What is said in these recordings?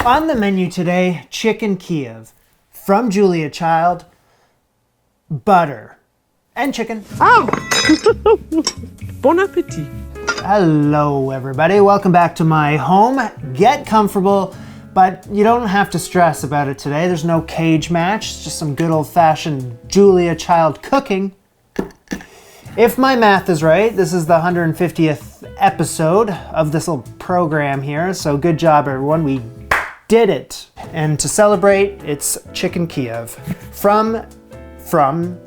On the menu today, Chicken Kiev from Julia Child, butter, and chicken. Oh! Bon appetit. Hello everybody, welcome back to my home. Get comfortable, but you don't have to stress about it today. There's no cage match, it's just some good old-fashioned Julia Child cooking. If my math is right, this is the 150th episode of this little program here, so good job everyone, we did it. And to celebrate, it's Chicken Kiev from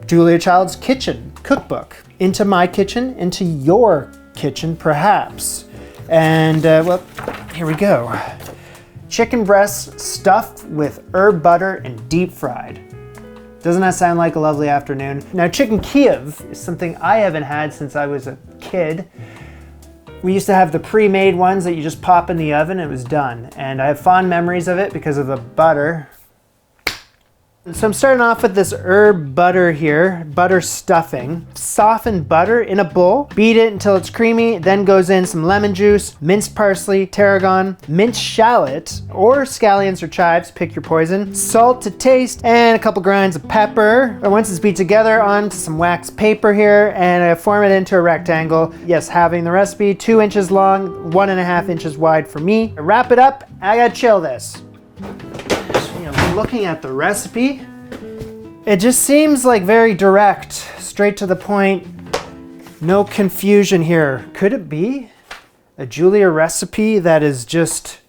Julia Child's kitchen cookbook. Into my kitchen, into your kitchen perhaps. And well, here we go. Chicken breasts stuffed with herb butter and deep fried. Doesn't that sound like a lovely afternoon? Now, Chicken Kiev is something I haven't had since I was a kid. We used to have the pre-made ones that you just pop in the oven and it was done. And I have fond memories of it because of the butter. So I'm starting off with this herb butter here, butter stuffing. Soften butter in a bowl, beat it until it's creamy, then goes in some lemon juice, minced parsley, tarragon, minced shallot, or scallions or chives, pick your poison, salt to taste, and a couple grinds of pepper. And once it's beat together, onto some wax paper here, and I form it into a rectangle. Yes, having the recipe, 2 inches long, 1.5 inches wide for me. I wrap it up, I gotta chill this. Looking at the recipe, it just seems like very direct, straight to the point, no confusion here. Could it be a Julia recipe that is just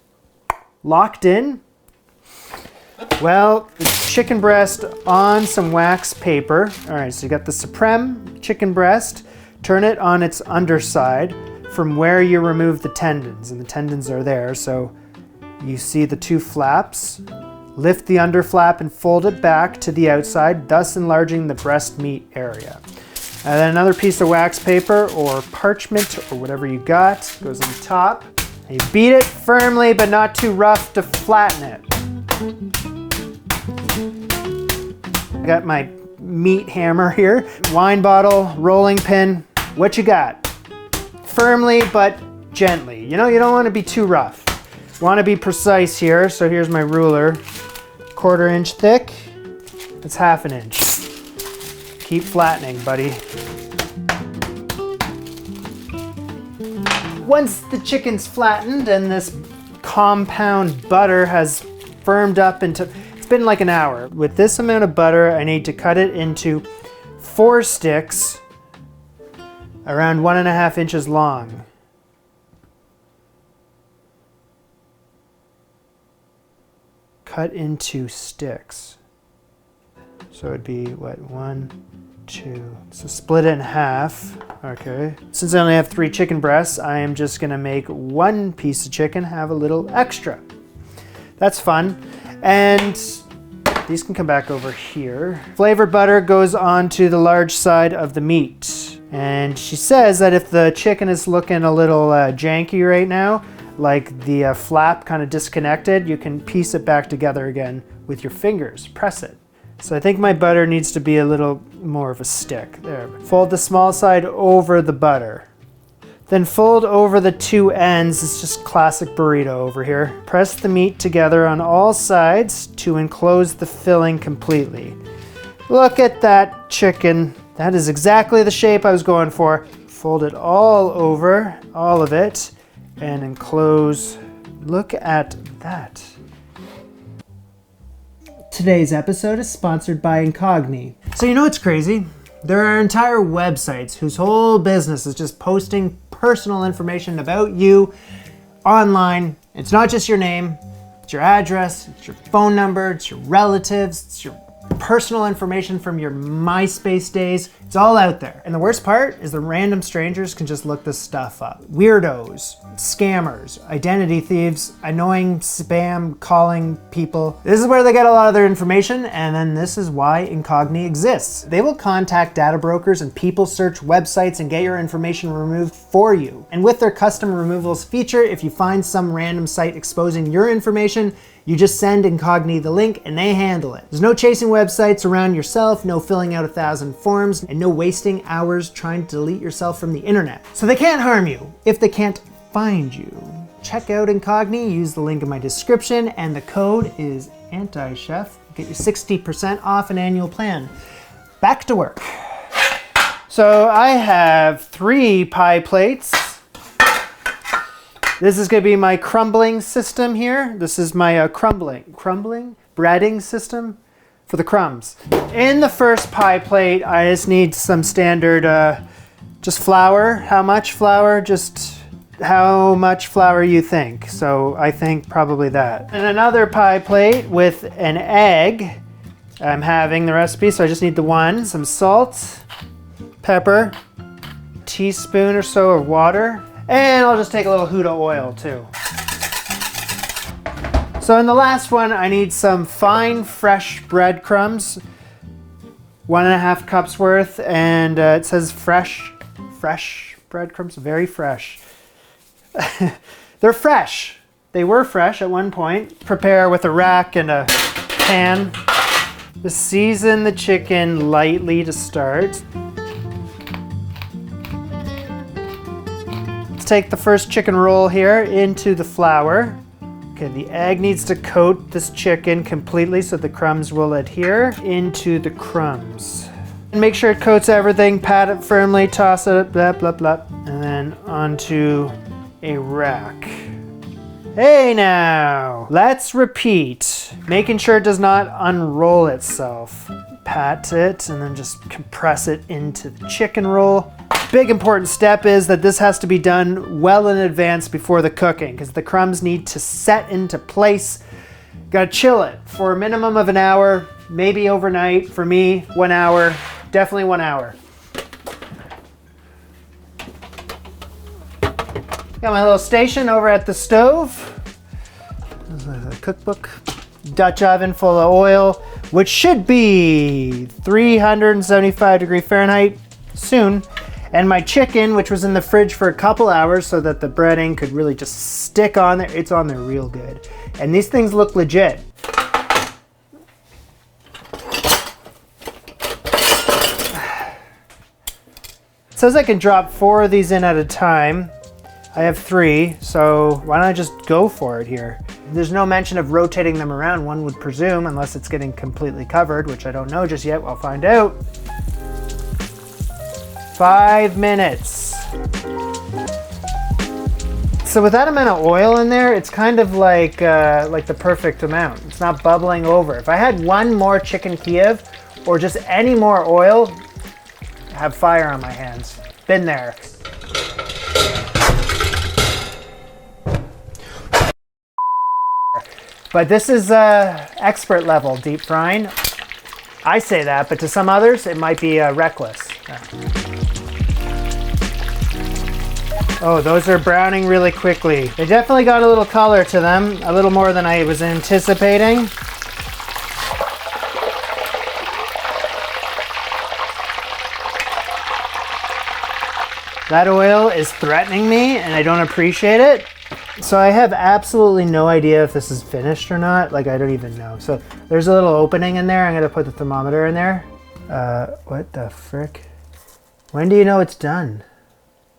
locked in? Well, it's chicken breast on some wax paper. All right, so you got the supreme chicken breast, turn it on its underside from where you remove the tendons, and the tendons are there, so you see the 2 flaps. Lift the under flap and fold it back to the outside, thus enlarging the breast meat area. And then another piece of wax paper or parchment or whatever you got goes on top. And you beat it firmly but not too rough to flatten it. I got my meat hammer here. Wine bottle, rolling pin, what you got? Firmly but gently. You know, you don't want to be too rough. Want to be precise here, so here's my ruler. 1/4 inch thick, it's 1/2 inch. Keep flattening, buddy. Once the chicken's flattened and this compound butter has firmed up into, it's been like an hour. With this amount of butter, I need to cut it into 4 sticks around 1.5 inches long. Cut into sticks. So it'd be what, 1, 2. So split it in half. Okay. Since I only have 3 chicken breasts, I am just gonna make 1 piece of chicken have a little extra. That's fun. And these can come back over here. Flavored butter goes onto the large side of the meat. And she says that if the chicken is looking a little janky right now, like the flap kind of disconnected, you can piece it back together again with your fingers, press it. So I think my butter needs to be a little more of a stick. There. Fold the small side over the butter. Then fold over the 2 ends. It's just classic burrito over here. Press the meat together on all sides to enclose the filling completely. Look at that chicken. That is exactly the shape I was going for. Fold it all over, all of it, and enclose. Look at that. Today's episode is sponsored by Incogni. So you know what's crazy? There are entire websites whose whole business is just posting personal information about you online. It's not just your name, it's your address, it's your phone number, it's your relatives, it's your personal information from your MySpace days. It's all out there. And the worst part is the random strangers can just look this stuff up. Weirdos, scammers, identity thieves, annoying spam calling people. This is where they get a lot of their information, and then this is why Incogni exists. They will contact data brokers and people search websites and get your information removed for you. And with their custom removals feature, if you find some random site exposing your information, you just send Incogni the link and they handle it. There's no chasing websites around yourself, no filling out 1,000 forms, and no wasting hours trying to delete yourself from the internet. So they can't harm you if they can't find you. check out Incogni, use the link in my description, and the code is ANTICHEF. Get you 60% off an annual plan. Back to work. So I have 3 pie plates. This is going to be my crumbling system here. This is my breading system for the crumbs. In the first pie plate, I just need some standard, just flour. How much flour? Just how much flour you think. So I think probably that. And another pie plate with an egg. I'm having the recipe, so I just need the one. Some salt, pepper, teaspoon or so of water, and I'll just take a little Huda oil too. So in the last one, I need some fine fresh breadcrumbs, 1.5 cups worth, and it says fresh breadcrumbs, very fresh. They're fresh. They were fresh at one point. Prepare with a rack and a pan. Just season the chicken lightly to start. Let's take the first chicken roll here into the flour. Okay, the egg needs to coat this chicken completely so the crumbs will adhere into the crumbs. And make sure it coats everything, pat it firmly, toss it, blah, blah, blah. And then onto a rack. Hey now, let's repeat. Making sure it does not unroll itself. Pat it and then just compress it into the chicken roll. Big important step is that this has to be done well in advance before the cooking because the crumbs need to set into place. Gotta chill it for a minimum of an hour, maybe overnight. For me, 1 hour, definitely 1 hour. Got my little station over at the stove. This is a cookbook. Dutch oven full of oil, which should be 375 degrees Fahrenheit soon. And my chicken, which was in the fridge for a couple hours so that the breading could really just stick on there. It's on there real good. And these things look legit. It says I can drop 4 of these in at a time. I have 3, so why don't I just go for it here? There's no mention of rotating them around, one would presume, unless it's getting completely covered, which I don't know just yet. I'll find out. 5 minutes. So with that amount of oil in there, it's kind of like the perfect amount. It's not bubbling over. If I had one more Chicken Kiev or just any more oil, I have fire on my hands. Been there. But this is expert level deep frying. I say that, but to some others, it might be reckless. Oh, those are browning really quickly. They definitely got a little color to them, a little more than I was anticipating. That oil is threatening me and I don't appreciate it. So I have absolutely no idea if this is finished or not. Like, I don't even know. So there's a little opening in there. I'm gonna put the thermometer in there. What the frick? When do you know it's done?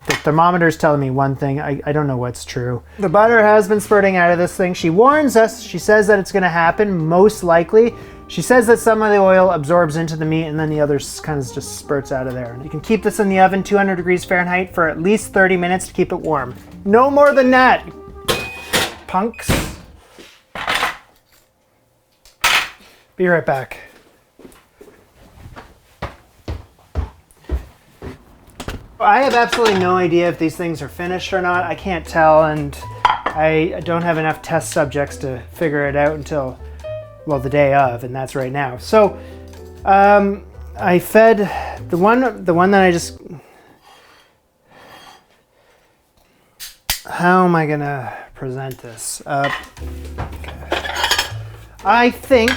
The thermometer's telling me one thing. I don't know what's true. The butter has been spurting out of this thing. She warns us. She says that it's gonna happen, most likely. She says that some of the oil absorbs into the meat and then the others kind of just spurts out of there. And you can keep this in the oven, 200 degrees Fahrenheit, for at least 30 minutes to keep it warm. No more than that, punks. Be right back. I have absolutely no idea if these things are finished or not. I can't tell, and I don't have enough test subjects to figure it out until, well, the day of, and that's right now. So I fed the one that I just, how am I gonna present this? I think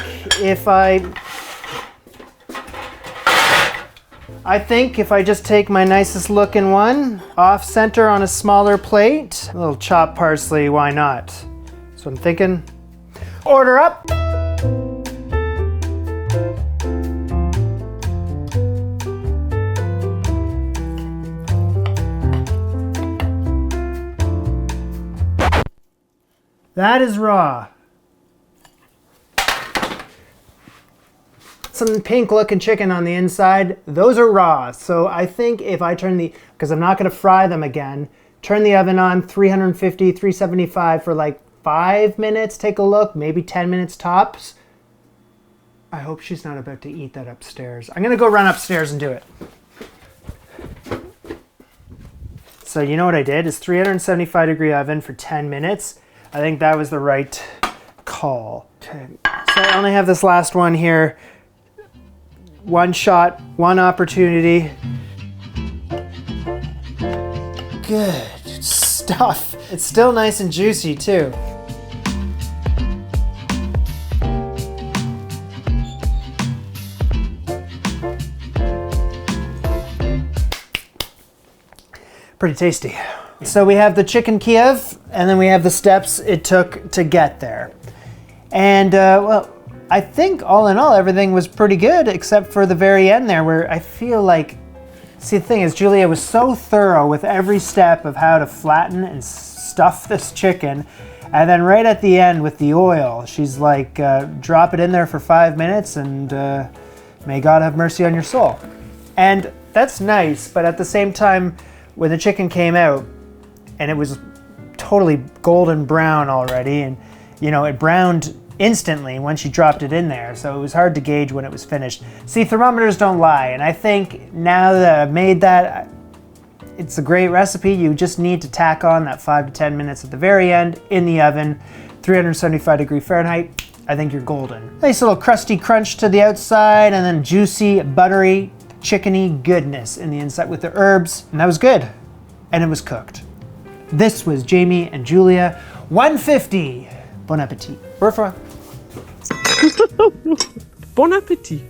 if I just take my nicest looking one, off center on a smaller plate, a little chopped parsley, why not? So I'm thinking, order up. That is raw. Some pink looking chicken on the inside. Those are raw. So I think if I turn because I'm not going to fry them again, turn the oven on 350, 375 for like 5 minutes. Take a look, maybe 10 minutes tops. I hope she's not about to eat that upstairs. I'm going to go run upstairs and do it. So you know what I did is 375 degree oven for 10 minutes. I think that was the right call. Okay. So I only have this last one here. One shot, one opportunity. Good stuff. It's still nice and juicy too. Pretty tasty. So we have the Chicken Kiev, and then we have the steps it took to get there. And well, I think all in all, everything was pretty good, except for the very end there, where I feel like, see, the thing is, Julia was so thorough with every step of how to flatten and stuff this chicken. And then right at the end with the oil, she's like, drop it in there for 5 minutes and may God have mercy on your soul. And that's nice, but at the same time, when the chicken came out and it was totally golden brown already, and you know, it browned instantly when she dropped it in there, so it was hard to gauge when it was finished. See, thermometers don't lie, and I think now that I've made that, it's a great recipe. You just need to tack on that 5 to 10 minutes at the very end in the oven, 375 degree Fahrenheit. I think you're golden. Nice little crusty crunch to the outside, and then juicy, buttery, chickeny goodness in the inside with the herbs, and that was good, and it was cooked. This was Jamie and Julia 150. Bon appetit. Au revoir. Bon appétit.